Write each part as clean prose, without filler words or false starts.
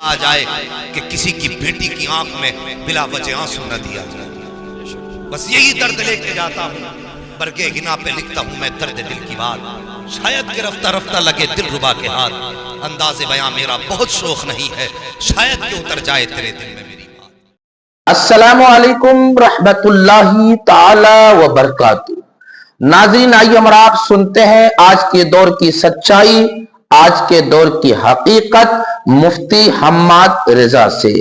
आ जाए कि किसी की बेटी की आंख में बिला वजह आंसू न दिया जाए। बस यही दर्द लेके जाता हूँ, बरगे हिना पे लिखता हूँ मैं दर्द दिल की बात। शायद कि रफ्ता रफ्ता लगे दिल रुबा के हाथ, अंदाज़े बयां मेरा बहुत शौक नहीं है, शायद कि उतर जाए तेरे दिल में मेरी बात। अस्सलामु अलैकुम रहमतुल्लाहि ताला व बरकातहू। नाज़रीन, आइए हम आप सुनते हैं आज के दौर की सच्चाई, आज के दौर की हकीकत मुफ्ती हम्माद रिजा से।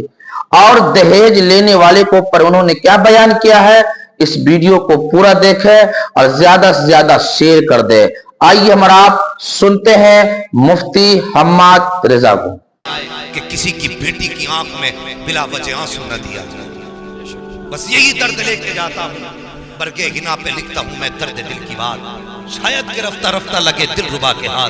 और दहेज लेने वाले को पर उन्होंने क्या बयान किया है, इस वीडियो को पूरा देखें और ज्यादा से ज्यादा शेयर कर दे। आइए हम आप सुनते हैं मुफ्ती हम्माद रिजा को। कि किसी की बेटी की आंख में बिला वजह आंसू न दिया जाए। बस यही दर्द लेके जाता हूँ, बरगे हिना पे लिखता हूँ मैं दर्द दिल की बात। शायद कि रफ्ता रफ्ता लगे दिल रुबा के हाथ,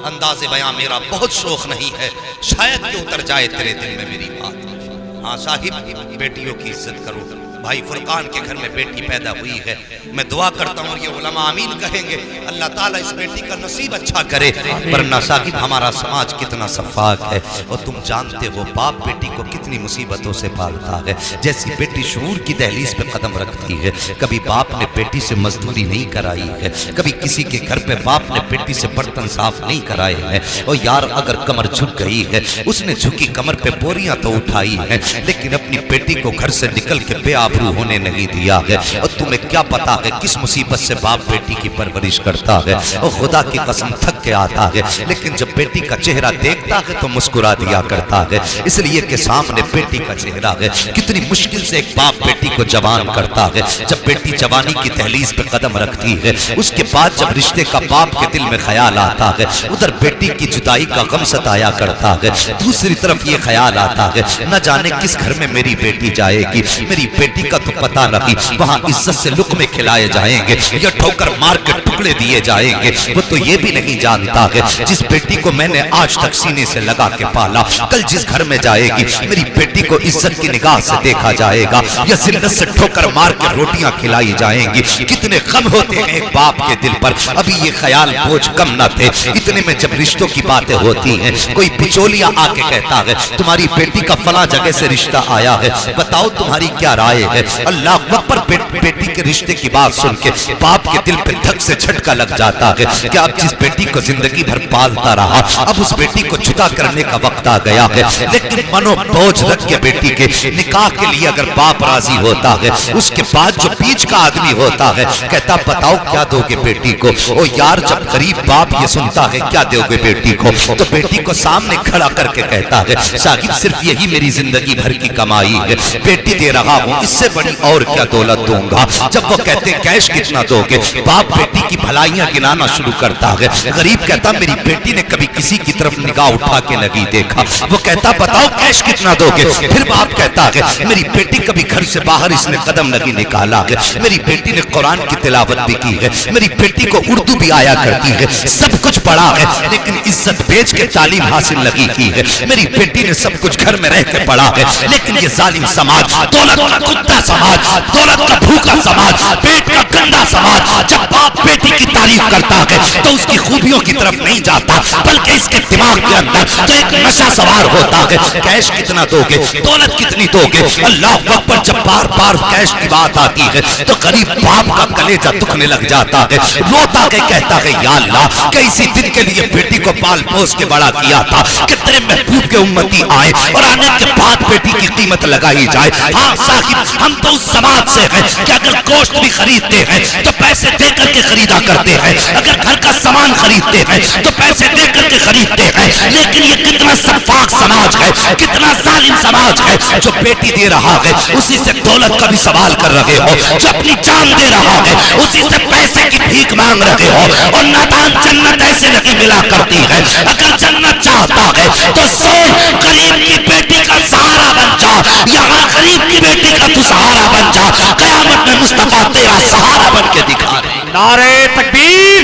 अंदाज़े बयां मेरा बहुत शौक नहीं है, शायद कि उतर जाए तेरे दिल में मेरी बात। हाँ साहिब, बेटियों की इज्जत करो। भाई फुरकान के घर में बेटी पैदा हुई है, मैं दुआ करता हूँ ये उलमा आमीन कहेंगे, अल्लाह ताला इस बेटी का नसीब अच्छा करे। वरना साहिब हमारा समाज कितना सफाक है, और तुम जानते हो बाप बेटी को कितनी मुसीबतों से पालता है। जैसी बेटी शऊर की दहलीज पे कदम रखती है, कभी बाप ने बेटी से मजदूरी नहीं कराई है, कभी किसी के घर पे बाप ने बेटी से बर्तन साफ नहीं कराए हैं। और यार अगर कमर झुक गई है, उसने झुकी कमर पे बोरियां तो उठाई है, लेकिन अपनी बेटी को घर से निकल के बेआबरू होने नहीं दिया है। और तुम्हें क्या पता है किस मुसीबत से बाप बेटी की परवरिश करता है। और खुदा की कसम थक के आता है, लेकिन जब बेटी का चेहरा देखता है तो मुस्कुरा दिया करता है, इसलिए कि सामने बेटी का चेहरा है। कितनी मुश्किल से एक बाप बेटी को जवान करता है। जब बेटी जवानी की दहलीज पे कदम रखती है, उसके बाद जब रिश्ते का बाप के दिल में ख्याल आता है, उधर बेटी की जुदाई का गम सताया करता है, दूसरी तरफ ये ख्याल आता है न जाने किस घर में मेरी बेटी जाएगी, मेरी बेटी का तो पता नहीं, वहां इज्जत से लुक़मे खिलाए जाएंगे या ठोकर मार के टुकड़े दिए जाएंगे। वो तो ये भी नहीं जानता है जिस बेटी को मैंने आज तक सीने से लगा के पाला, कल जिस घर में जाएगी मेरी बेटी को इज्जत की निगाह से देखा जाएगा या जिल्लत से ठोकर मार के रोटियां खिलाई जाएंगी। कितने गम होते हैं एक बाप के दिल पर। अभी ये ख्याल बोझ कम न थे, इतने में जब रिश्तों की बातें होती हैं, कोई बिचौलिया आके कहता है तुम्हारी बेटी का फला जगह से रिश्ता आया है, बताओ तुम्हारी क्या राय है। अल्लाह अकबर, बेटी के रिश्ते की बात सुन के बाप के दिल पे धक से झटका लग जाता है कि अब जिस बेटी को जिंदगी भर पालता रहा, अब उस बेटी को जुदा करने का वक्त आ गया है। लेकिन मनो बोझ रख के बेटी के निकाह के लिए अगर बाप राजी होता है, उसके बाद जो बीच का आदमी होता है कहता बताओ क्या दोगे बेटी को। ओ यार, जब गरीब बाप ये सुनता है क्या दोगे बेटी को, तो बेटी को सामने खड़ा करके कहता है साहिब सिर्फ यही मेरी जिंदगी भर की कमाई है, बेटी दे रहा हूँ, इससे बड़ी और क्या दौलत दूंगा। जब वो कहते कैश कितना दोगे, बाप बेटी की भलाइयां गिनाना शुरू करता है। गरीब कहता मेरी बेटी ने कभी किसी की तरफ निगाह उठा के नहीं देखा। वो कहता बताओ कैश कितना दोगे। फिर बाप कहता है मेरी बेटी कभी घर से बाहर इसने कदम नहीं निकाला है, मेरी बेटी ने कुरान की तिलावत भी की है, मेरी बेटी को उर्दू भी आया करती है, सब कुछ पढ़ा है, लेकिन इज्जत बेच के तालीम हासिल नहीं की है। मेरी बेटी ने सब कुछ घर में रह के पढ़ा है, लेकिन ये जालिम समाज, दौलत का कुत्ता समाज, दौलत का भूखा समाज, पेट का गंदा समाज, जब बाप बेटी की तारीफ करता है तो उसकी खूबियों की तरफ नहीं जाता, बल्कि इसके दिमाग के अंदर तो एक नशा सवार होता है। कैश कितना दोगे, दौलत कितनी दोगे। अल्लाह अकबर, जब बार बार कैश की बात आती है तो गरीब बाप का कलेजा दुखने लग जाता है, रोता के कहता है या अल्लाह, कैसी दिन के लिए बेटी को पाल पोस के बड़ा किया था कि तेरे महबूब के उम्मती आए और आने के बाद बेटी की कीमत लगाई जाए। हाँ साहिब, हम तो उस समाज से हैं कि अगर गोश्त भी खरीदते हैं तो पैसे दे करके खरीदा करते हैं, अगर घर का सामान खरीदते हैं तो पैसे दे करके खरीदते हैं। लेकिन ये कितना सफाक समाज है, कितना जालिम समाज है, जो बेटी दे रहा है उसी से दौलत का भी सवाल कर रहे हो, जो अपनी जान दे रहा है उसी से पैसे की भीख मांग रहे हो। और नादान जन्नत ऐसे नहीं मिला करती है, अगर जन्नत चाहता है तो सोच गरीब की बेटी का सहारा बन जा, यहाँ गरीब की बेटी का तू सहारा बन जा, क़यामत में मुस्तफा तेरा सहारा बन के दिखा रहे। नारे तकबीर,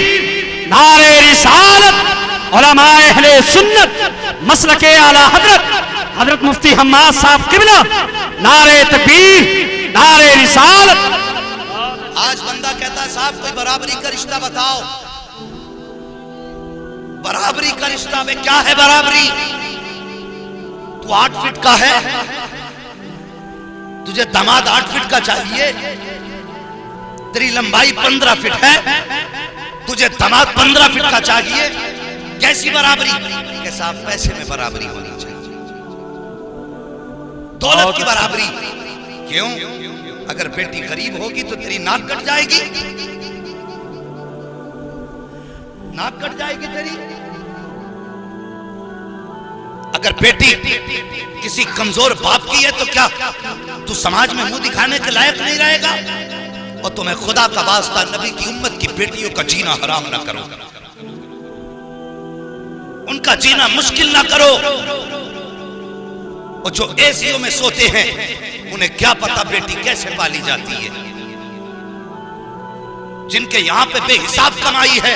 नारे रिसालत, उलमाए अहले सुन्नत, मसलके आला हजरत मुफ्ती हम्माद साहब किबला, नारे तकबीर, नारे रिसालत। आज बंदा कहता है साहब कोई बराबरी का रिश्ता बताओ। बराबरी का रिश्ता में क्या है बराबरी? تو 8 فٹ کا ہے, تجھے داماد 8 فٹ کا چاہیے, تیری لمبائی 15 فٹ ہے, تجھے داماد 15 فٹ کا چاہیے, کیسی برابری؟ کہ صاحب پیسے میں برابری ہونی چاہیے, دولت کی برابری. کیوں؟ اگر بیٹی غریب ہوگی تو تیری ناک کٹ جائے گی, ناک کٹ جائے گی تیری. اگر بیٹی کسی کمزور باپ کی ہے تو کیا تو سماج میں منہ دکھانے کے لائق نہیں رہے گا؟ اور تمہیں خدا کا واسطہ نبی کی امت کی بیٹیوں کا جینا حرام نہ کرو, ان کا جینا مشکل نہ کرو. اور جو اے سی او میں سوتے ہیں انہیں کیا پتا بیٹی کیسے پالی جاتی ہے. جن کے یہاں پہ بے حساب کمائی ہے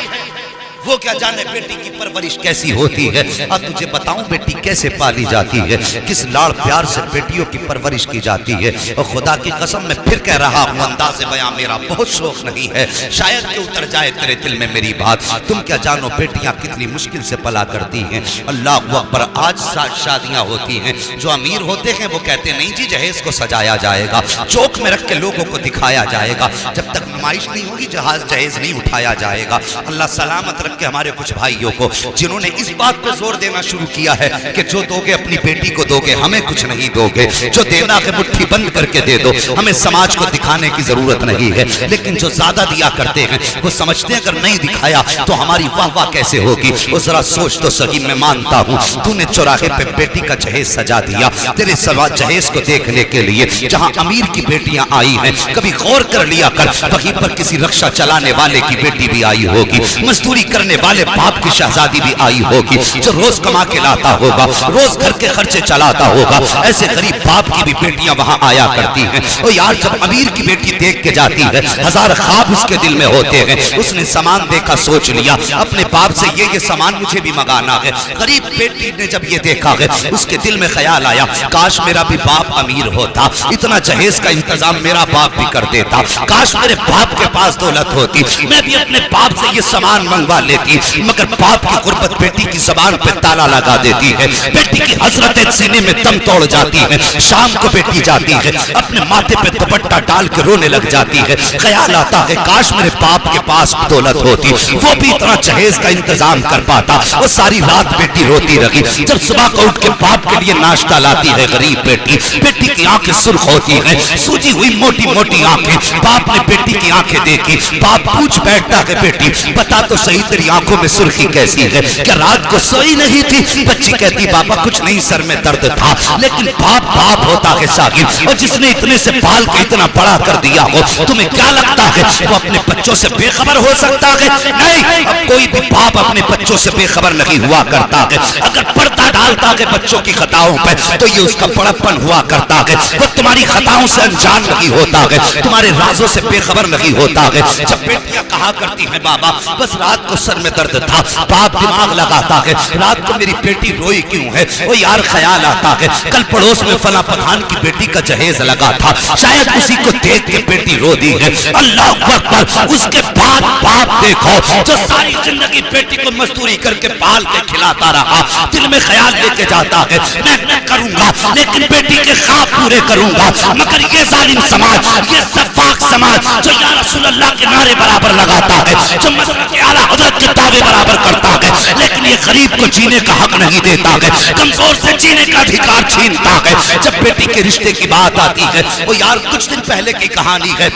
وہ کیا جانے بیٹی کی پرورش کیسی ہوتی ہے. اب تجھے بتاؤں بیٹی کیسے پالی جاتی ہے, کس لاڑ پیار سے بیٹیوں کی پرورش کی جاتی ہے. اور خدا کی قسم میں پھر کہہ رہا ہوں, انداز بیاں میرا بہت شوق نہیں ہے, شاید کہ اتر جائے تیرے دل میں میری بات. تم کیا جانو بیٹیاں کتنی مشکل سے پلا کرتی ہیں. اللہ اکبر. آج شادیاں ہوتی ہیں, جو امیر ہوتے ہیں وہ کہتے ہیں نہیں جی جہیز کو سجایا جائے گا, چوک میں رکھ کے لوگوں کو دکھایا جائے گا, جب تک نمائش نہیں ہوگی جہیز نہیں اٹھایا جائے گا. اللہ سلامت رکھ کہ ہمارے کچھ بھائیوں کو جنہوں نے اس بات پہ زور دینا شروع کیا ہے کہ جو دو گے اپنی بیٹی کو دو گے, ہمیں کچھ نہیں دو گے, جو دینا ہے مٹھی بند کر کے دے دو, ہمیں سماج کو دکھانے کی ضرورت نہیں ہے. لیکن جو زیادہ دیا کرتے ہیں وہ سمجھتے ہیں اگر نہیں دکھایا تو ہماری واہ واہ کیسے ہوگی. وہ ذرا سوچ تو صحیح, میں مانتا ہوں تو نے چوراہے پہ بیٹی کا جہیز سجا دیا, تیرے سوا جہیز کو دیکھنے کے لیے جہاں امیر کی بیٹیاں آئی ہیں, کبھی غور کر لیا کر وہیں پر کسی رکشہ چلانے والے کی بیٹی بھی آئی ہوگی, مزدوری کرنے والے باپ کی شہزادی بھی آئی ہوگی, جو روز کما کے لاتا ہوگا, روز گھر کے خرچے چلاتا ہوگا. ایسے غریب باپ کی بھی بیٹیاں وہاں آیا کرتی ہیں. اور یار جب امیر کی بیٹی دیکھ کے جاتی ہے ہزار خواب اس کے دل میں ہوتے ہیں. اس نے سامان دیکھا, سوچ لیا اپنے باپ سے یہ سامان مجھے بھی منگانا ہے. غریب بیٹی نے جب یہ دیکھا ہے اس کے دل میں خیال آیا کاش میرا بھی باپ امیر ہوتا, اتنا جہیز کا انتظام میرا باپ بھی کر دیتا, کاش میرے باپ کے پاس دولت ہوتی, میں بھی اپنے باپ سے یہ سامان منگوا لیتی. مگر باپ کی غربت بیٹی کی زبان پہ تالا لگا دیتی ہے, بیٹی کی حسرت سینے میں دم توڑ جاتی ہے. شام کو بیٹی جاتی ہے, اپنے ماتھے پہ دوپٹہ ڈال کے رونے لگ جاتی ہے. خیال آتا ہے کاش میرے باپ کے پاس دولت ہوتی, وہ بھی اتنا جہیز کا انتظام کر پاتا. وہ ساری رات بیٹی روتی رہی. جب صبح کو اٹھ کے باپ کے لیے ناشتہ لاتی ہے غریب بیٹی, بیٹی کی آنکھیں سرخ ہوتی ہیں, سوجی ہوئی موٹی موٹی آنکھیں. باپ نے بیٹی کی آنکھیں دیکھی, باپ پوچھ بیٹھتا ہے بیٹی بتا تو صحیح تیری آنکھوں میں سرخی کیسی ہے, کیا رات کو سوئی نہیں تھی؟ بچی کہتی بابا کچھ نہیں, سر میں درد تھا. لیکن باپ ہوتا ہے ساکن, اور جس نے اتنے سے پال کے اتنا بڑا کر دیا ہو, تمہیں کیا لگتا ہے وہ اپنے بچوں سے بے خبر ہو سکتا ہے؟ نہیں, اب کوئی بھی باپ اپنے بچوں سے بے خبر نہیں ہوا کرتا ہے. اگر پردہ ڈالتا ہے بچوں کی خطاؤں پہ تو یہ اس کا بڑپن ہوا کرتا ہے. وہ تمہاری خطاؤں سے انجان نہیں ہوتا ہے, تمہارے رازوں سے بے خبر نہیں ہوتا ہے. جب بیٹیاں کہا کرتی ہیں بابا بس رات کو سر میں درد تھا, باپ دماغ لگاتا ہے رات کو میری بیٹی روئی کیوں ہے. وہ یار خیال آتا ہے کل پڑوس میں فلاں پٹھان کی بیٹی کا جہیز لگا تھا, شاید اسی کو دیکھ کے بیٹی رو دی ہے. اللہ اکبر. اس کے بعد باپ دیکھو جو ساری زندگی بیٹی کو مزدوری کر کے پال کے کھلاتا رہا, دل میں خیال لے کے جاتا ہے میں کروں گا لیکن بیٹی کے خواب پورے کروں گا. مگر یہ ظالم سماج, یہ سفاک سماج جو یا رسول اللہ کے نعرے برابر لگاتا ہے, جو مسلک اعلیٰ حضرت کے دعوے برابر کرتا ہے, لیکن یہ غریب کو جینے کا حق نہیں دیتا ہے, کمزور سے جینے کا ادھیکار چھینتا ہے. جب بیٹی کے رشتے کی بات آتی ہے, وہ یار کچھ دن پہلے کی کہانی ہے,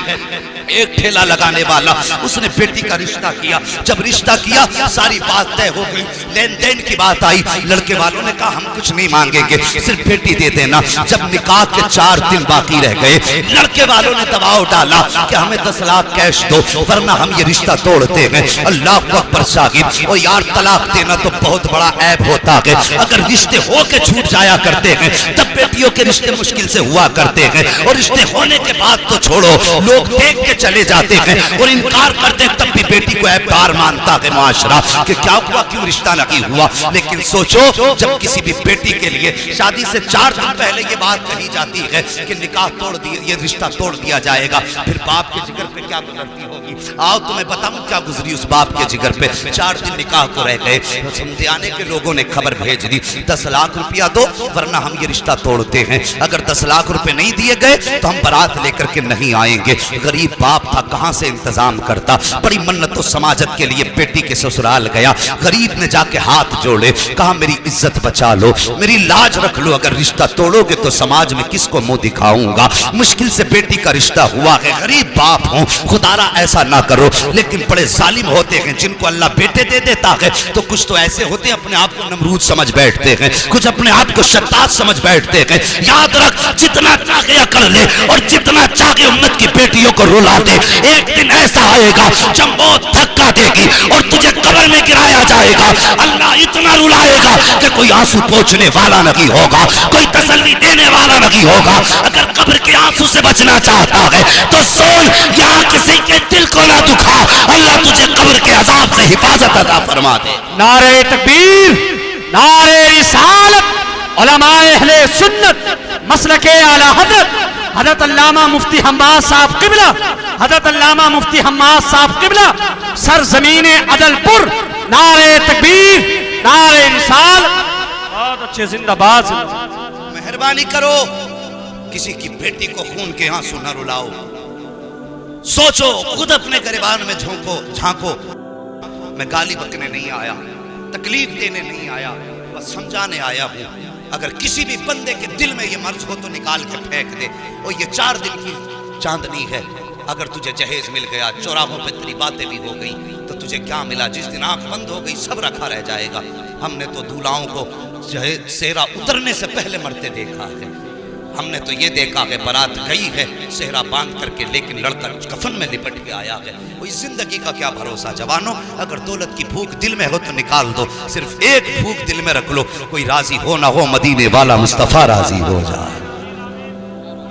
ایک ٹھیلا لگانے والا اس نے بیٹی کا رشتہ کیا. جب رشتہ کیا ساری بات طے ہو گئی, لین دین کی بات آئی, لڑکے والوں نے کہا ہم کچھ نہیں مانگیں گے, صرف بیٹی دے دینا. جب نکاح کے 4 دن باقی رہ گئے, لڑکے والوں نے دباؤ ڈالا کہ ہمیں 10 لاکھ کیش دو ورنہ ہم یہ رشتہ توڑتے ہیں. اللہ اکبر صاحب. اور یار طلاق دینا تو بہت بڑا عیب ہوتا ہے. اگر رشتے ہو کے چھوٹ جایا کرتے ہیں تب بیٹیوں کے رشتے مشکل سے ہوا کرتے ہیں, اور رشتے ہونے کے بعد تو چھوڑو, لوگ دیکھ کے चले जाते हैं और इनकार करते हैं, तब भी बेटी को ऐबदार मानता है माशरा कि क्या हुआ, क्यों रिश्ता नहीं हुआ। लेकिन सोचो, जब किसी भी बेटी के लिए शादी से 4 दिन पहले ये बात कही जाती है कि निकाह तोड़ दिया, ये रिश्ता तोड़ दिया जाएगा, फिर बाप के जिगर पे क्या गुजरती होगी। आओ तुम्हें बताऊं क्या गुजरी उस बाप के जिगर पे। 4 दिन निकाह को रह गए, समझाने के लोगों ने खबर भेज दी 10 लाख रुपया दो वरना हम ये रिश्ता तोड़ते हैं। अगर 10 लाख रुपए नहीं दिए गए तो हम बारात लेकर के नहीं आएंगे। गरीब बाप था, कहां से इंतजाम करता। बड़ी मन्नत तो समाजत के लिए बेटी के ससुराल गया, गरीब ने जाके हाथ जोड़े, कहा मेरी इज्जत बचा लो, मेरी लाज रख लो, अगर रिश्ता तोड़ोगे तो समाज में किसको मुंह दिखाऊंगा। मुश्किल से बेटी का रिश्ता हुआ है, गरीब बाप हूं, खुदारा ऐसा ना करो। लेकिन बड़े जालिम होते हैं, जिनको अल्लाह बेटे दे देता है तो कुछ तो ऐसे होते हैं अपने आप को नमरूद समझ बैठते हैं, कुछ अपने आप को शत्ताज समझ बैठते हैं। याद रख, जितना चाहे कर ले और जितना चाहे उम्मत की बेटियों को रुला दे, एक दिन ऐसा आएगा जब मौत धक्का देगी और तुझे कब्र में गिराया जाएगा। अल्लाह इतना रुलाएगा कि कोई आंसू पोंछने वाला नहीं होगा, कोई तसल्ली देने वाला नहीं होगा। अगर कब्र के आंसू से बचना चाहता है तो सोच, यहाँ किसी के दिल को ना दुखा, अल्लाह तुझे कब्र के अजाब से हिफाजत अता फरमा दे। नारे तकबीर, नारे रिसालत, उलमाए अहले सुन्नत मसलके आला हज़रत अल्लामा मुफ्ती हम्माद साहब क़िबला, हज़रत अल्लामा मुफ्ती हम्माद साहब क़िबला, सरज़मीने अदलपुर, नारे तकबीर, नारे रिसालत। बहुत अच्छे, जिंदाबाद। मेहरबानी करो, किसी की बेटी को खून के आंसू न रुलाओ। सोचो, खुद अपने गिरबान में झांको। मैं गाली बकने नहीं आया, तकलीफ देने नहीं आया, बस समझाने आया हूं। अगर किसी भी बंदे के दिल में ये मर्ज हो तो निकाल के फेंक दे। और ये 4 दिन की चांदनी है, अगर तुझे जहेज मिल गया, चौराहों पे तेरी बातें भी हो गई, तो तुझे क्या मिला। जिस दिन आंख बंद हो गई सब रखा रह जाएगा। हमने तो दूल्हाओं को सेहरा उतरने से पहले मरते देखा है। हमने तो ये देखा है बारात गई है सेहरा बांध करके, लेकिन लड़का कफन में लिपट के आया है। कोई जिंदगी का क्या भरोसा। जवानों, अगर दौलत की भूख दिल में हो तो निकाल दो, सिर्फ एक भूख दिल में रख लो, कोई राजी हो ना हो, मदीने वाला मुस्तफा राजी हो जाए,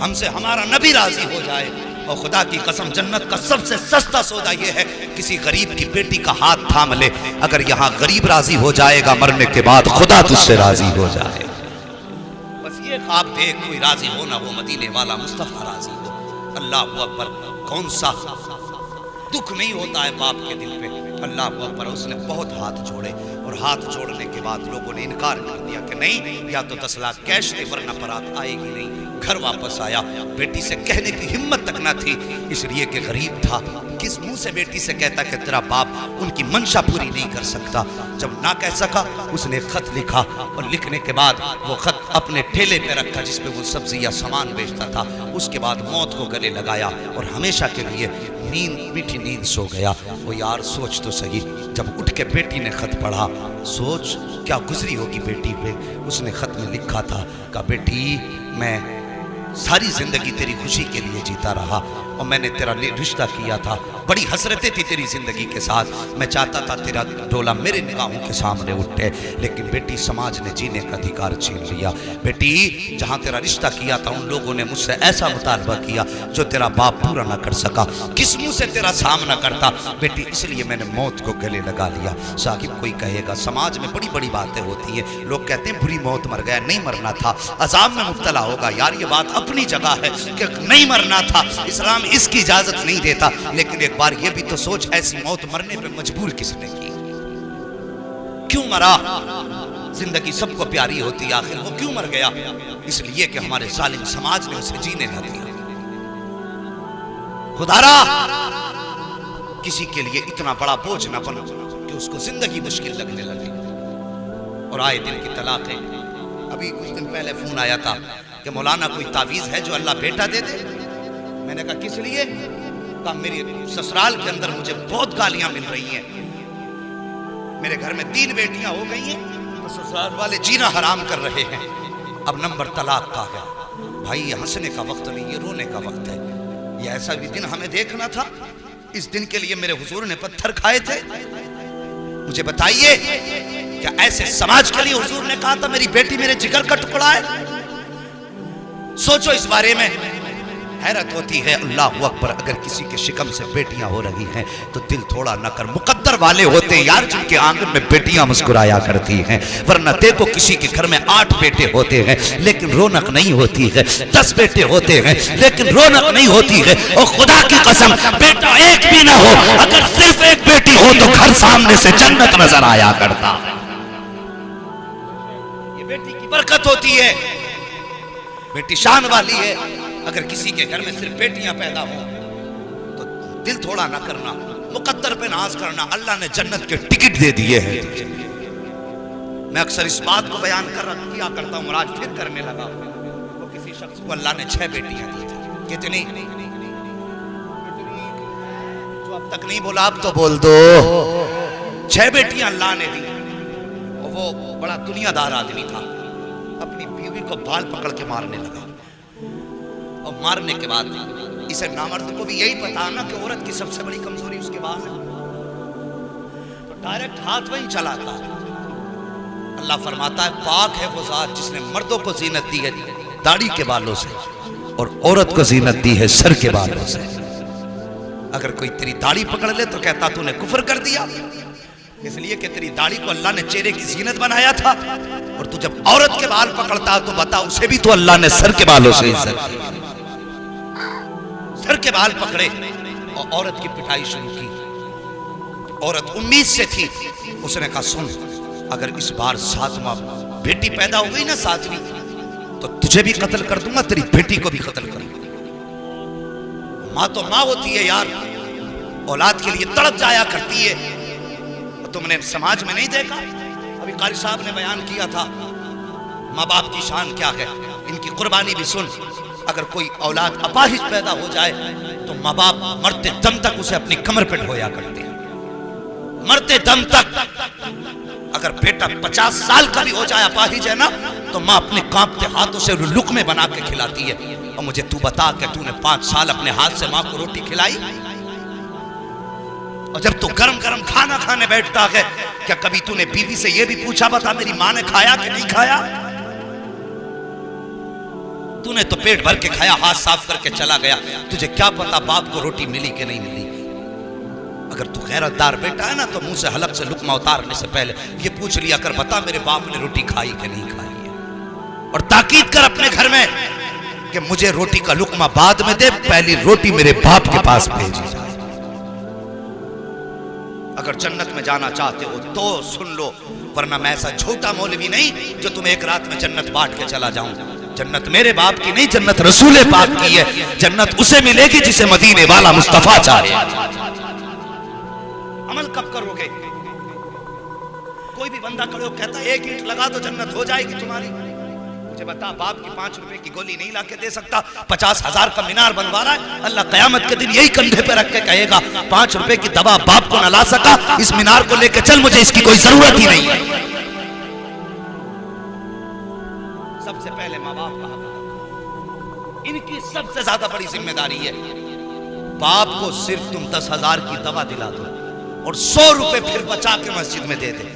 हमसे हमारा नबी राजी हो जाए। और खुदा की कसम, जन्नत का सबसे सस्ता सौदा ये है, किसी गरीब की बेटी का हाथ थाम ले। अगर यहाँ गरीब राजी हो जाएगा, मरने के बाद खुदा तुझसे राजी हो जाए। बस ये ख्वाब देख, कोई राजी हो ना हो, मदीने वाला मुस्तफा राजी हो। अल्लाह अकबर। कौन सा दुख नहीं होता है बाप के दिल पे। अल्लाह अकबर। उसने बहुत हाथ जोड़े और हाथ जोड़ने के बाद लोगों ने इनकार कर दिया कि नहीं, या तो 10 लाख कैश दे वरना बारात आएगी नहीं। घर वापस आया, बेटी से कहने की हिम्मत तक ना थी, इसलिए कि गरीब था। किस मुंह से बेटी से कहता कि तेरा बाप उनकी मंशा पूरी नहीं कर सकता। जब ना कह सका, उसने खत लिखा और लिखने के बाद वो खत अपने ठेले पे रखा जिसपे वो सब्जी या सामान बेचता था। उसके बाद मौत को गले लगाया और हमेशा के लिए नींद, मीठी नींद सो गया। वो यार सोच तो सही, जब उठ के बेटी ने खत पढ़ा, सोच क्या गुजरी होगी बेटी पे। उसने खत में लिखा था कि बेटी, मैं सारी जिंदगी तेरी खुशी के लिए जीता रहा और मैंने तेरा रिश्ता किया था, बड़ी हसरतें थी तेरी जिंदगी के साथ। मैं चाहता था तेरा डोला मेरे निगाहों के सामने उठे, लेकिन बेटी समाज ने जीने का अधिकार छीन लिया। बेटी, जहाँ तेरा रिश्ता किया था उन लोगों ने मुझसे ऐसा मुतालबा किया जो तेरा बाप पूरा ना कर सका। किस मुंह से तेरा सामना करता बेटी, इसलिए मैंने मौत को गले लगा लिया। साहिब, कोई कहेगा समाज में बड़ी बड़ी बातें होती हैं, लोग कहते हैं बुरी मौत मर गया, नहीं मरना था, अजाब में मुब्तला होगा। यार ये बात अपनी जगह है कि नहीं मरना था, इस्लाम इसकी इजाजत नहीं देता। लेकिन एक बार ये भी तो सोच, ऐसी मौत मरने पे मजबूर किसने की, क्यों मरा। जिंदगी सबको प्यारी होती है, आखिर वो क्यों मर गया? इसलिए कि हमारे जालिम समाज ने उसे जीने न दिया। खुदारा, किसी के लिए इतना बड़ा बोझ न बनो कि उसको जिंदगी मुश्किल लगने लगे। और आए दिन की तलाक है। अभी कुछ दिन पहले फोन आया था कि मौलाना कोई तावीज है जो अल्लाह बेटा दे दे। मैंने कहा किस लिए? कहा मेरे ससुराल के अंदर मुझे बहुत गालियां मिल रही हैं, मेरे घर में 3 बेटियां हो गई हैं, तो ससुराल वाले जीना हराम कर रहे हैं। अब नंबर तलाक का है। भाई ये हंसने का वक्त नहीं, ये रोने का वक्त है। ये ऐसा भी दिन हमें देखना था, इस दिन के लिए मेरे हुजूर ने पत्थर खाए थे। मुझे बताइए, क्या ऐसे समाज के लिए हुजूर ने कहा था मेरी बेटी मेरे जिगर का टुकड़ा है? सोचो इस बारे में। حیرت ہوتی ہے اللہ اکبر اگر کسی کے شکم سے بیٹیاں ہو رہی ہیں تو دل تھوڑا نہ کر مقدر والے ہوتے ہیں یار جن کے آنگن میں بیٹیاں مسکرایا کرتی ہیں ورنہ دیکھو کسی کے گھر میں 8 بیٹے ہوتے ہیں لیکن رونق نہیں ہوتی ہے 10 بیٹے ہوتے ہیں لیکن رونق نہیں ہوتی ہے اور خدا کی قسم بیٹا ایک بھی نہ ہو اگر صرف ایک بیٹی ہو تو گھر سامنے سے جنت نظر آیا کرتا یہ بیٹی کی برکت ہوتی ہے بیٹی شان والی ہے اگر کسی کے گھر میں صرف بیٹیاں پیدا ہوں تو دل تھوڑا نہ کرنا مقدر پہ ناز کرنا اللہ نے جنت کے ٹکٹ دے دیے ہیں میں اکثر اس بات کو بیان کیا کرتا ہوں اور آج پھر کرنے لگا وہ کسی شخص کو اللہ نے 6 بیٹیاں دی تھی کتنی جو اب تک نہیں بولا اب تو بول دو 6 بیٹیاں اللہ نے دی اور وہ بڑا دنیا دار آدمی تھا اپنی بیوی کو بال پکڑ کے مارنے لگا اور مارنے کے بعد اسے نامرد کو بھی یہی پتا نا کہ عورت کی سب سے بڑی کمزوری اس کے بال ہے تو ڈائریکٹ ہاتھ وہیں چلاتا ہے اللہ فرماتا ہے پاک ہے وہ ذات جس نے مردوں کو زینت دی ہے داڑھی کے بالوں سے اور عورت کو زینت دی ہے سر کے بالوں سے اگر کوئی تیری داڑھی پکڑ لے تو کہتا تو نے کفر کر دیا اس لیے کہ تیری داڑھی کو اللہ نے چہرے کی زینت بنایا تھا اور تو جب عورت کے بال پکڑتا تو بتا اسے بھی تو اللہ نے سر کے بالوں سے عزت دی سر کے بال پکڑے اور عورت کی پٹائی شروع کی عورت امید سے تھی اس نے کہا سن اگر اس بار 7واں بیٹی پیدا ہو گئی نا 7ویں تو تجھے بھی قتل کر دوں گا تیری بیٹی کو بھی قتل کروں گا ماں تو ماں ہوتی ہے یار اولاد کے لیے تڑپ جایا کرتی ہے تم نے سماج میں نہیں دیکھا ابھی قاری صاحب نے بیان کیا تھا ماں باپ کی شان کیا ہے ان کی قربانی بھی سن اگر کوئی اولاد اپاہج پیدا ہو جائے تو ماں باپ مرتے دم تک اسے اپنی کمر پہ ڈھویا کرتے ہیں مرتے دم تک اگر بیٹا 50 سال کا بھی ہو جائے اپاہج ہے نا تو ماں اپنے کانپتے ہاتھوں سے لقمے بنا کے کھلاتی ہے اور مجھے تو بتا کہ تو نے 5 سال اپنے ہاتھ سے ماں کو روٹی کھلائی اور جب تو گرم گرم کھانا کھانے بیٹھتا ہے کیا کبھی تو نے بیوی سے یہ بھی پوچھا بتا میری ماں نے کھایا کہ نہیں کھایا تو نے تو پیٹ بھر کے کھایا ہاتھ صاف کر کے چلا گیا تجھے کیا پتا باپ کو روٹی ملی کہ نہیں ملی اگر تو غیرت دار بیٹا ہے نا تو منہ سے حلق سے لقمہ اتارنے سے پہلے یہ پوچھ لیا کر بتا میرے باپ نے روٹی کھائی کہ نہیں کھائی ہے اور تاکید کر اپنے گھر میں کہ مجھے روٹی کا لقمہ بعد میں دے پہلی روٹی میرے باپ کے پاس بھیجی جائے اگر جنت میں جانا چاہتے ہو تو سن لو ورنہ میں ایسا جھوٹا مولوی نہیں جو تمہیں ایک رات میں جنت بانٹ کے چلا جاؤں جنت میرے باپ کی نہیں جنت رسول پاک کی ہے جنت اسے ملے گی جسے مدینے والا مصطفیٰ چاہے عمل کب کرو گے کوئی بھی بندہ کھڑے ہو کہتا ہے 1 اینٹ لگا دو جنت ہو جائے گی تمہاری مجھے بتا باپ کی 5 روپے کی گولی نہیں لا کے دے سکتا 50,000 کا مینار بنوا رہا ہے اللہ قیامت کے دن یہی کندھے پہ رکھ کے کہے گا 5 روپے کی دوا باپ کو نہ لا سکا اس مینار کو لے کے چل مجھے اس کی کوئی ضرورت ہی نہیں ہے سب سے پہلے ماں باپ کا ان کی سب سے زیادہ بڑی ذمہ داری ہے باپ کو صرف تم 10,000 کی دوا دلا دو اور 100 روپے پھر بچا کے مسجد میں دے دے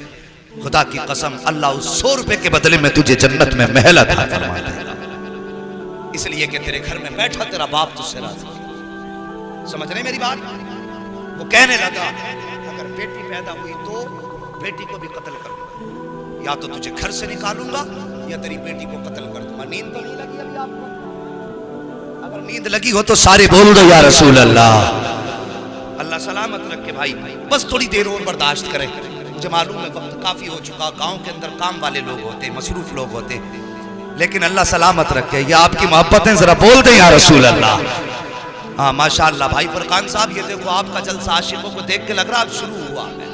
خدا کی قسم اللہ اس 100 روپے کے بدلے میں تجھے جنت میں محل عطا فرما دے گا اس لیے کہ تیرے گھر میں بیٹھا تیرا باپ تجھ سے راضی سمجھ رہے میری بات وہ کہنے لگا اگر بیٹی پیدا ہوئی تو بیٹی کو بھی قتل کروں یا تو تجھے گھر سے نکالوں گا یا تیری بیٹی کو قتل کر دوں گا نیند تو نہیں لگی ابھی آپ کو اگر نیند لگی ہو تو سارے بول دو یا رسول اللہ اللہ سلامت رکھے بھائی بس تھوڑی دیر اور برداشت کرے مجھے معلوم ہے وقت کافی ہو چکا گاؤں کے اندر کام والے لوگ ہوتے مصروف لوگ ہوتے لیکن اللہ سلامت رکھے یہ آپ کی محبتیں ذرا بول دیں یا رسول اللہ ہاں ماشاءاللہ بھائی فرقان صاحب یہ دیکھو آپ کا جلسہ عاشقوں کو دیکھ کے لگ رہا اب شروع ہوا ہے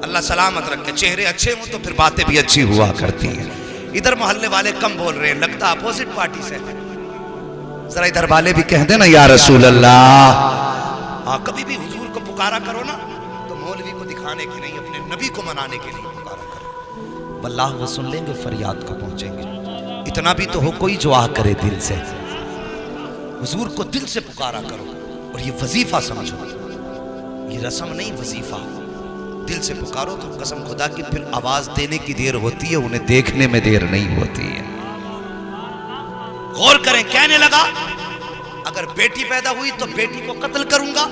اللہ سلامت رکھے چہرے اچھے ہوں تو پھر باتیں بھی اچھی ہوا کرتی ہیں ادھر محلے والے کم بول رہے ہیں لگتا اپوزٹ پارٹی سے ذرا ادھر والے بھی کہہ دیں نا یا رسول اللہ ہاں کبھی بھی حضور کو پکارا کرو نا تو مولوی کو دکھانے کے نہیں اپنے نبی کو منانے کے لیے پکارا کرو واللہ وہ سن لیں گے فریاد کو پہنچیں گے اتنا بھی تو ہو کوئی جو آ کرے دل سے حضور کو دل سے پکارا کرو اور یہ وظیفہ سمجھو یہ رسم نہیں وظیفہ دل سے پکارو تو قسم خدا کی پھر آواز دینے کی دیر ہوتی ہے انہیں دیکھنے میں دیر نہیں ہوتی ہے غور کریں کہنے لگا अगर बेटी पैदा हुई तो बेटी को कत्ल करूंगा,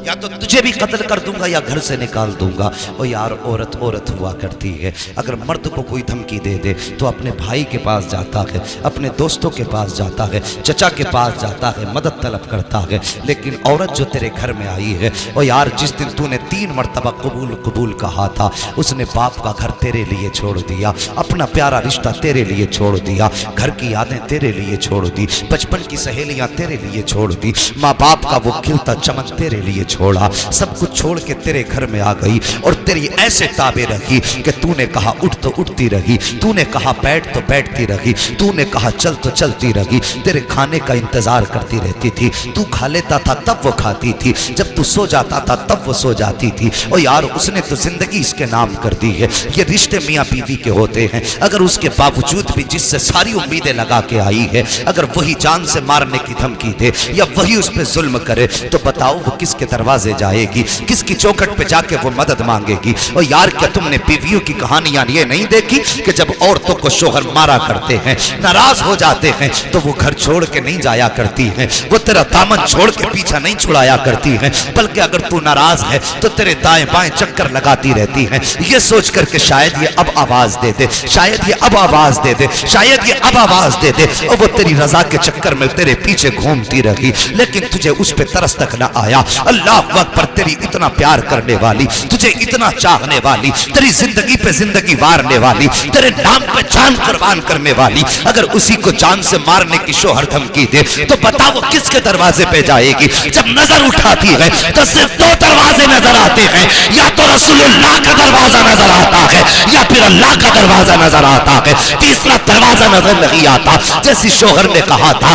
या तो तुझे भी कत्ल कर दूंगा या घर से निकाल दूंगा। और यार औरत औरत हुआ करती है, अगर मर्द को कोई धमकी दे दे तो अपने भाई के पास जाता है, अपने दोस्तों के पास जाता है, चचा के पास जाता है, मदद तलब करता है। लेकिन औरत जो तेरे घर में आई है, और यार जिस दिन तूने 3 मरतबा कबूल कबूल कहा था, उसने बाप का घर तेरे लिए छोड़ दिया, अपना प्यारा रिश्ता तेरे लिए छोड़ दिया, घर की यादें तेरे लिए छोड़ दी, बचपन की सहेलियां तेरे लिए छोड़ दी, माँ बाप का वो खिलता चमन तेरे लिए छोड़ा, सब कुछ छोड़ के तेरे घर में आ गई और तेरी ऐसे ताबे रखी कि तूने कहा उठ तो उठती रही, तूने कहा बैठ तो बैठती रही, तूने कहा चल तो चलती रही, तेरे खाने का इंतजार करती रहती थी, तू खा लेता था तब वो खाती थी, जब तू सो जाता था तब वो सो जाती थी। और यार उसने तो जिंदगी इसके नाम कर दी है। ये रिश्ते मियाँ बीवी के होते हैं, अगर उसके बावजूद भी जिससे सारी उम्मीदें लगा के आई है, अगर वही जान से मारने की धमकी दे या वही उस पर जुल्म करे, तो बताओ वो किसके दरवाजे जाएगी, किसकी चौखट पे जाके वो मदद मांगेगी। और यार क्या तुमने बीवियों की कहानियां ये नहीं देखी कि जब औरतों को शोहर मारा करते हैं, नाराज हो जाते हैं, तो वो घर छोड़ के नहीं जाया करती हैं, वो तेरा दामन छोड़ के पीछा नहीं छुड़ाया करती हैं, बल्कि अगर तू नाराज है तो तेरे दाएं बाएं चक्कर लगाती रहती हैं, ये सोच करके शायद ये अब आवाज दे दे, शायद ये अब आवाज दे दे, शायद ये अब आवाज दे दे। और वो तेरी रजा के चक्कर में तेरे पीछे घूमती रही, लेकिन तुझे उस पे तरस तक ना आया। अल्लाह पर तेरी इतना प्यार करने वाली, तुझे इतना चाहने वाली, तेरी जिंदगी पे जिंदगी वारने वाली, तेरे नाम पे जान कुर्बान करने वाली, अगर उसी को जान से मारने की शोहर धमकी दे, तो बता वो किसके दरवाजे पे जाएगी। जब नजर उठाती है तो सिर्फ 2 दरवाजे नजर आते हैं, या तो रसूलुल्लाह का दरवाजा नजर आता है या फिर अल्लाह का दरवाजा नजर आता है, तीसरा दरवाजा नजर नहीं आता। जैसे शोहर ने कहा था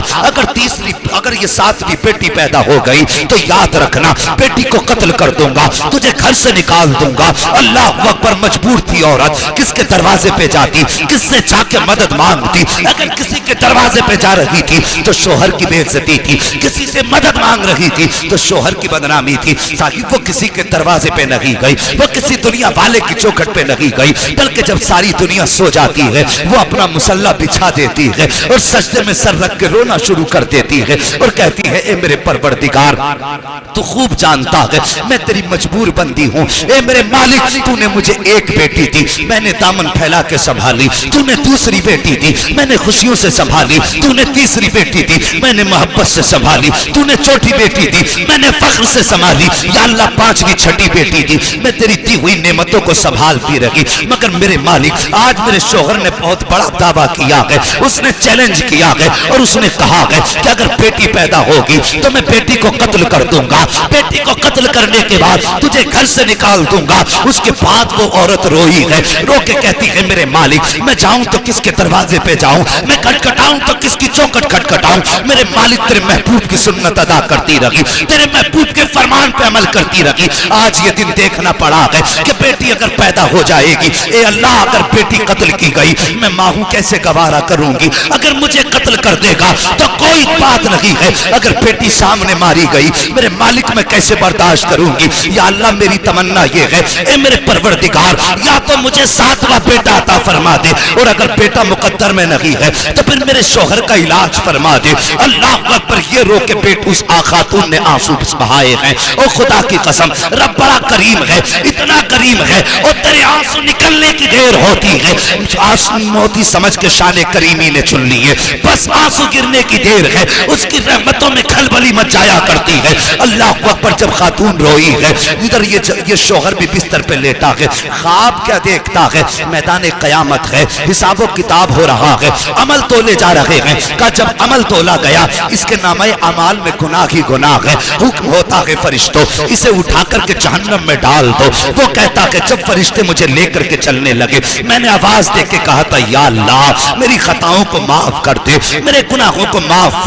अगर ये 7वीं बेटी पैदा हो गई तो याद रखना बेटी को कत्ल कर दूंगा, तुझे घर से निकाल दूंगा। अल्लाह अकबर, मजबूर थी औरत, किसके दरवाजे पे जाती, किससे जाके मदद मांगती। अगर किसी के दरवाजे पे जा रही थी तो शोहर की बेइज्जती थी, किसी से मदद मांग रही थी तो शोहर की बदनामी थी। साहिब वो किसी के दरवाजे पे नहीं गई, वो किसी दुनिया वाले की चौखट पे नहीं गई, बल्कि जब सारी दुनिया सो जाती है वो अपना मुसल्ला बिछा देती है और सजदे में सर रख के रोना शुरू कर देती है और कहती है, ए मेरे परवरदिगार, तू खूब जानता है मैं तेरी मजबूर बंदी हूँ। ए मेरे मालिक, तूने मुझे एक बेटी दी, मैंने दामन फैला के संभाली, तूने दूसरी बेटी दी, मैंने खुशियों से संभाली, तूने तीसरी बेटी दी, मैंने मोहब्बत से संभाली, तूने चौथी बेटी दी, मैंने फख्र से संभाली, या अल्लाह 5वीं 6ठी बेटी दी, मैं तेरी दी हुई नेमतों को संभालती रही। मगर मेरे मालिक, आज मेरे शोहर ने बहुत बड़ा दावा किया है, उसने चैलेंज किया है और उसने कहा है कि अगर बेटी पैदा होगी तो मैं बेटी को कत्ल कर दूंगा, बेटी को कत्ल करने के बाद तुझे घर से निकाल दूंगा। उसके बाद वो औरत रोई है, रो के कहती है, मेरे मालिक, मैं जाऊं तो किसके दरवाजे पे जाऊं, मैं खटखटाऊं तो किसकी चौखट खटखटाऊं। मेरे मालिक, तेरे महबूब की सुन्नत अदा करती रही, तेरे महबूब के फरमान पे अमल करती रही। आज ये दिन देखना पड़ा है कि बेटी अगर पैदा हो जाएगी, ए अल्लाह, अगर बेटी कत्ल की गई, मैं माँ हूं कैसे गवारा करूंगी। अगर मुझे कत्ल कर देगा तो कोई बात नहीं है, अगर बेटी सामने मारी गई, मेरे मालिक, मैं कैसे बर्दाश्त करूंगी। या अल्लाह, मेरी तमन्ना ये है, ए मेरे परवरदिगार, या तो मुझे 7वां बेटा अता फरमा दे, और अगर बेटा मुकद्दर में नहीं है तो फिर मेरे शोहर का इलाज फरमा दे। अल्लाह अकबर, ये रो के बेट उस खातून ने आंसू बहाए हैं। और खुदा की कसम, रब बड़ा करीम है, इतना करीम है, और तेरे आंसू निकलने की देर होती है, आंसू मोती समझ के शान करीमी ने चुन ली है, बस आंसू गिरने की देर है, उसकी रहमतों में खलबली मच जाया करती है। अल्लाह अकबर, जब खातून रोई है, इधर ये शोहर भी बिस्तर पे लेटा है, ख्वाब क्या देखता है, मैदान क़यामत है, हिसाब किताब हो रहा है, अमल तोले जा रहे हैं। का जब अमल तोला गया, इसके नामे अमाल में गुनाह ही गुनाह है। हुक्म होता है फरिश्तों, इसे उठा करके जहन्नम में डाल दो। वो कहता है, जब फरिश्ते मुझे लेकर के चलने लगे, मैंने आवाज दे के कहा था, या अल्लाह, मेरी खताओं को माफ कर दे, मेरे गुनाहों को माफ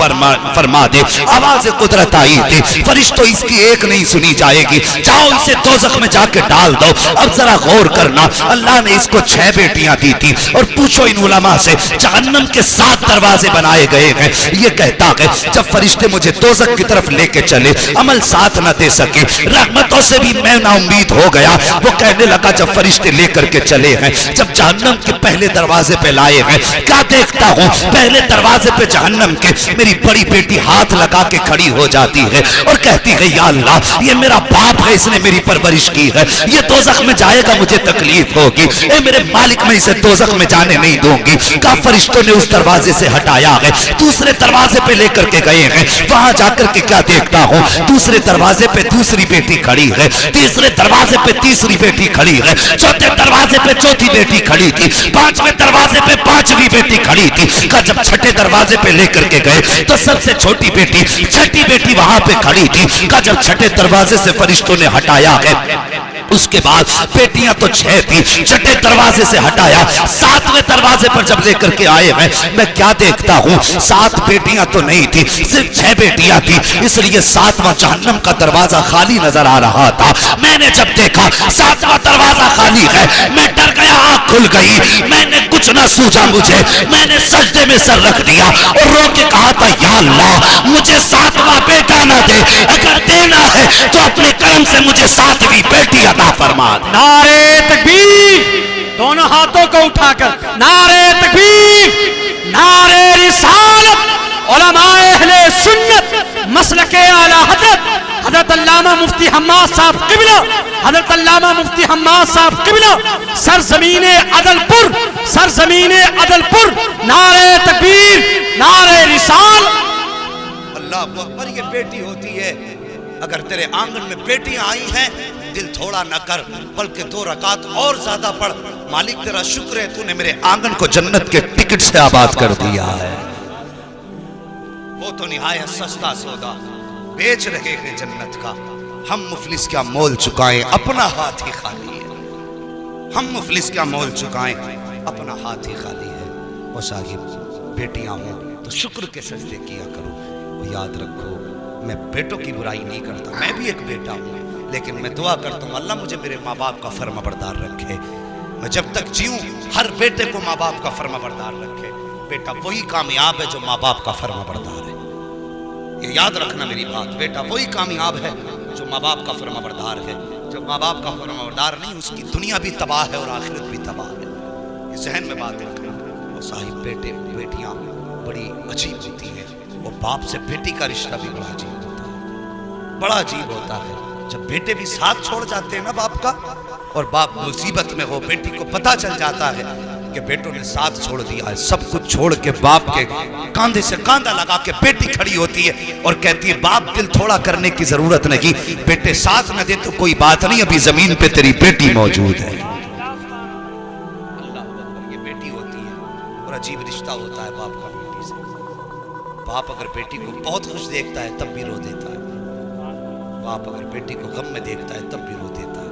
फरमा दे। आवाज कुदरत आई थी, फरिश्तों इसकी ایک نہیں سنی جائے گی، جاؤ اسے دوزخ میں جا کے ڈال دو۔ اب ذرا غور کرنا، اللہ نے اس کو 6 بیٹیاں دی تھی، اور پوچھو ان علماء سے جہنم کے 7 دروازے بنائے گئے ہیں۔ یہ کہتا ہے جب فرشتے مجھے دوزخ کی طرف لے کے چلے، عمل ساتھ نہ دے سکے، رحمتوں سے بھی میں نا امید ہو گیا۔ وہ کہنے لگا جب فرشتے لے کر کے چلے ہیں، جب جہنم کے پہلے دروازے پہ لائے ہیں، کیا دیکھتا ہوں؟ پہلے دروازے پہ جہنم کے میری بڑی بیٹی ہاتھ لگا کے کھڑی ہو جاتی ہے اور کہتی ہے یا اللہ یہ میرا باپ ہے، اس نے میری پرورش کی ہے، یہ دوزخ میں جائے گا مجھے تکلیف ہوگی، اے میرے مالک میں اسے دوزخ میں جانے نہیں دوں گی۔ کہا فرشتوں نے اس دروازے سے ہٹایا ہے، دوسرے دروازے پہ لے کر کے گئے ہیں، وہاں جا کر کے کیا دیکھتا ہوں؟ دوسرے دروازے پہ دوسری بیٹی کھڑی ہے، تیسرے دروازے پہ تیسری بیٹی کھڑی ہے، چوتھے دروازے پہ چوتھی بیٹی کھڑی تھی، 5ویں دروازے پہ 5ویں بیٹی کھڑی تھی۔ کہا جب 6 دروازے پہ لے کر کے گئے تو سب سے چھوٹی بیٹی 6ٹی بیٹی وہاں پہ کھڑی تھی۔ کہا جب 6 دروازے سے فرشتوں نے ہٹایا ہے، اس کے بعد بیٹیاں تو 6 تھی، 6 دروازے سے ہٹایا، 7ویں دروازے پر جب لے کر کے آئے ہیں، میں کیا دیکھتا ہوں؟ 7 بیٹیاں تو نہیں تھی، صرف 6 بیٹیاں تھی، اس لیے 7واں جہنم کا دروازہ خالی نظر آ رہا تھا۔ میں نے جب دیکھا 7واں دروازہ خالی ہے، میں ڈر گیا، آنکھ کھل گئی، میں نے کچھ نہ سوچا، میں نے سجدے میں سر رکھ دیا اور رو کے کہا تھا یا اللہ مجھے 7واں بیٹا نہ دے، اگر دینا ہے تو اپنے کرم سے مجھے 7ویں بیٹی عطا فرما دے۔ نعرے تکبیر، دونوں ہاتھوں کو اٹھا کر نعرے تکبیر، نعرے رسالت، علماء اہل سنت مسلک اعلی حضرت علامہ مفتی حماد صاحب قبلہ، حضرت علامہ مفتی حماد صاحب قبلہ، سرزمین عدل پور، نعرے تکبیر، نعرے رسال۔ اللہ اکبر، یہ بیٹی ہوتی ہے۔ اگر تیرے آنگن میں بیٹیاں آئی ہیں دل تھوڑا نہ کر، بلکہ 2 رکعت اور زیادہ پڑھ۔ مالک تیرا شکر ہے تو نے میرے آنگن کو جنت کے ٹکٹ سے آباد کر دیا ہے۔ وہ تو نہایت سستا سودا بیچ رہے ہیں جنت کا، ہم مفلس کیا مول چکائیں اپنا ہاتھ ہی خالی ہے، ہم مفلس کیا مول چکائیں اپنا ہاتھ ہی خالی ہے۔ وہ صاحب بیٹیاں ہوں تو شکر کے سجدے کیا کرو۔ وہ یاد رکھو میں بیٹوں کی برائی نہیں کرتا، میں بھی ایک بیٹا ہوں، لیکن میں دعا کرتا ہوں اللہ مجھے میرے ماں باپ کا فرما بردار رکھے، میں جب تک جیوں ہر بیٹے کو ماں باپ کا فرما بردار رکھے۔ بیٹا وہی کامیاب ہے جو ماں باپ کا فرما بردار ہے، یہ یاد رکھنا میری بات، بیٹا وہی کامیاب ہے جو ماں باپ کا فرما بردار ہے۔ جب ماں باپ کا فرما بردار نہیں، اس کی دنیا بھی تباہ ہے اور آخرت بھی تباہ ہے، یہ ذہن میں بات رکھنا۔ وہ صاحب بیٹے بیٹیاں بڑی عجیب ہوتی ہیں، وہ باپ سے بیٹی کا رشتہ بھی بڑا عجیب ہوتا ہے، بڑا عجیب ہوتا ہے جب بیٹے بھی ساتھ چھوڑ جاتے ہیں نا باپ کا، اور باپ مصیبت میں ہو، بیٹی کو پتہ چل جاتا ہے کہ بیٹوں نے ساتھ چھوڑ دیا ہے، سب کچھ چھوڑ کے باپ کے کاندھے سے کاندھا لگا کے بیٹی کھڑی ہوتی ہے اور کہتی ہے باپ دل تھوڑا کرنے کی ضرورت نہیں، بیٹے ساتھ نہ دے تو کوئی بات نہیں، ابھی زمین پہ تیری بیٹی موجود ہے۔ یہ بیٹی ہوتی ہے اور عجیب رشتہ ہوتا ہے باپ کا بیٹی سے۔ باپ اگر بیٹی کو بہت خوش دیکھتا ہے تب بھی رو دیتا ہے، باپ اگر بیٹی کو غم میں دیکھتا ہے تب بھی رو دیتا ہے۔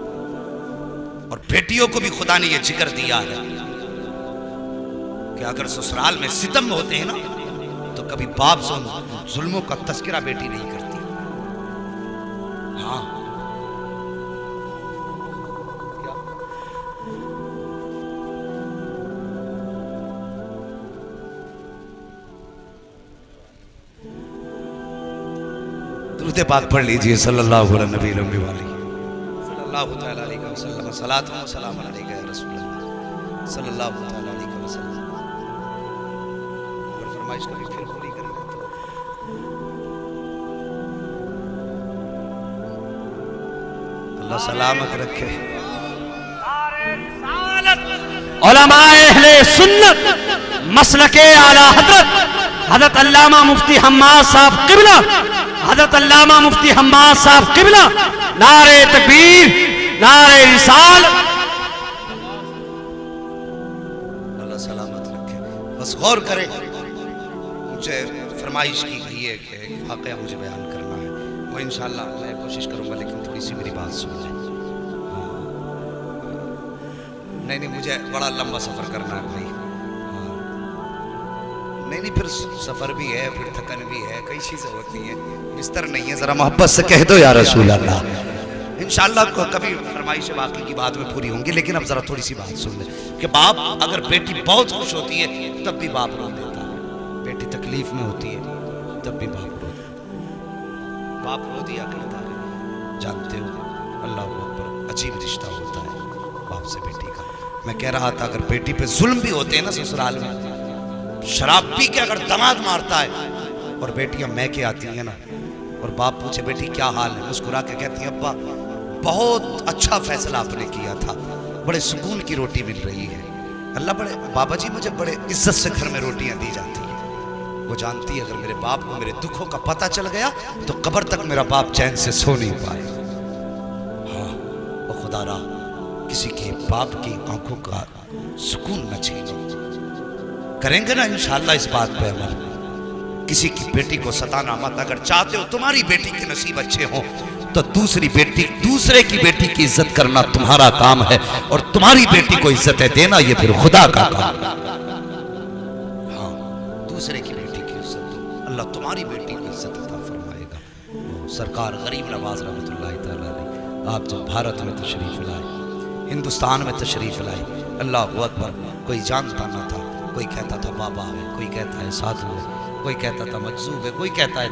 اور بیٹیوں کو بھی خدا نے یہ ذکر دیا ہے کہ اگر سسرال میں ستم ہوتے ہیں نا تو کبھی باپ سے ظلموں کا تذکرہ بیٹی نہیں کرتی۔ ہاں درود پاک پڑھ لیجئے صلی اللہ علیہ نبی الامی والی صلی اللہ تعالیٰ علیہ وسلم، صلاۃ و سلام علیکہ یا رسول اللہ صلی اللہ تعالیٰ علیہ وسلم۔ اگر فرمائش کبھی پھر پوری کریں تو اللہ سلامت رکھے۔ علماء اہل سنت مسلک اعلی حضرت علامہ مفتی حماد صاحب قبلہ، حضرت علامہ مفتی حماد صاحب قبلہ، نعرے تکبیر، نعرے رسال۔ اللہ سلامت رکھے۔ بس غور کریں، مجھے فرمائش کی گئی ہے کہ ایک واقعہ مجھے بیان کرنا ہے، وہ انشاءاللہ میں کوشش کروں گا، لیکن تھوڑی سی میری بات سن لیں۔ نہیں مجھے بڑا لمبا سفر کرنا ہے بھائی، नहीं फिर सफर भी है, फिर थकन भी है, कई चीजें होती हैं, बिस्तर नहीं है, जरा मोहब्बत से कह दो या रसूल अल्लाह। इंशाअल्लाह कभी फरमाइश बाकी की बात में पूरी होंगी, लेकिन अब जरा थोड़ी सी बात सुन ले कि बाप अगर बेटी बहुत खुश होती है तब भी बाप रो देता है, बेटी तकलीफ में होती है तब भी बाप रो देता है, बाप रो दिया करता है। जानते हो अल्लाह अकबर, अजीब रिश्ता होता है बाप से बेटी का। मैं कह रहा था अगर बेटी पे जुल्म भी होते हैं ना ससुराल में, शराब पी के अगर दामाद मारता है और बेटियां मैके आती हैं ना और बाप पूछे बेटी क्या हाल है, मुस्कुरा के कहती है अब्बा बहुत अच्छा फैसला आपने किया था, बड़े सुकून की रोटी मिल रही है, अल्लाह बड़े बाबा जी मुझे बड़े इज्जत से घर में रोटियां दी जाती है। वो जानती है अगर मेरे बाप को मेरे दुखों का पता चल गया तो कब्र तक मेरा बाप चैन से सो नहीं पाए। हाँ वो खुदारा किसी के बाप की आंखों का सुकून न छीनो। करेंगे ना इंशाअल्लाह इस बात पे अमल। किसी की बेटी को सताना मत, अगर चाहते हो तुम्हारी बेटी के नसीब अच्छे हो तो दूसरे की बेटी की इज्जत करना तुम्हारा काम है, और तुम्हारी बेटी को इज्जतें देना ये फिर खुदा का काम। हाँ दूसरे की बेटी की इज्जत दो, अल्लाह तुम्हारी बेटी की इज्जत अता फरमाएगा। सरकार गरीब नवाज रहमतुल्लाह तआला अलैह आप जब भारत में तशरीफ लाए, हिंदुस्तान में तशरीफ लाए, अल्लाह अकबर, कोई जानता न था, कोई कहता था बाबा है, कोई कहता है साधु है, कोई कहता था मजजूब है, कोई कहता है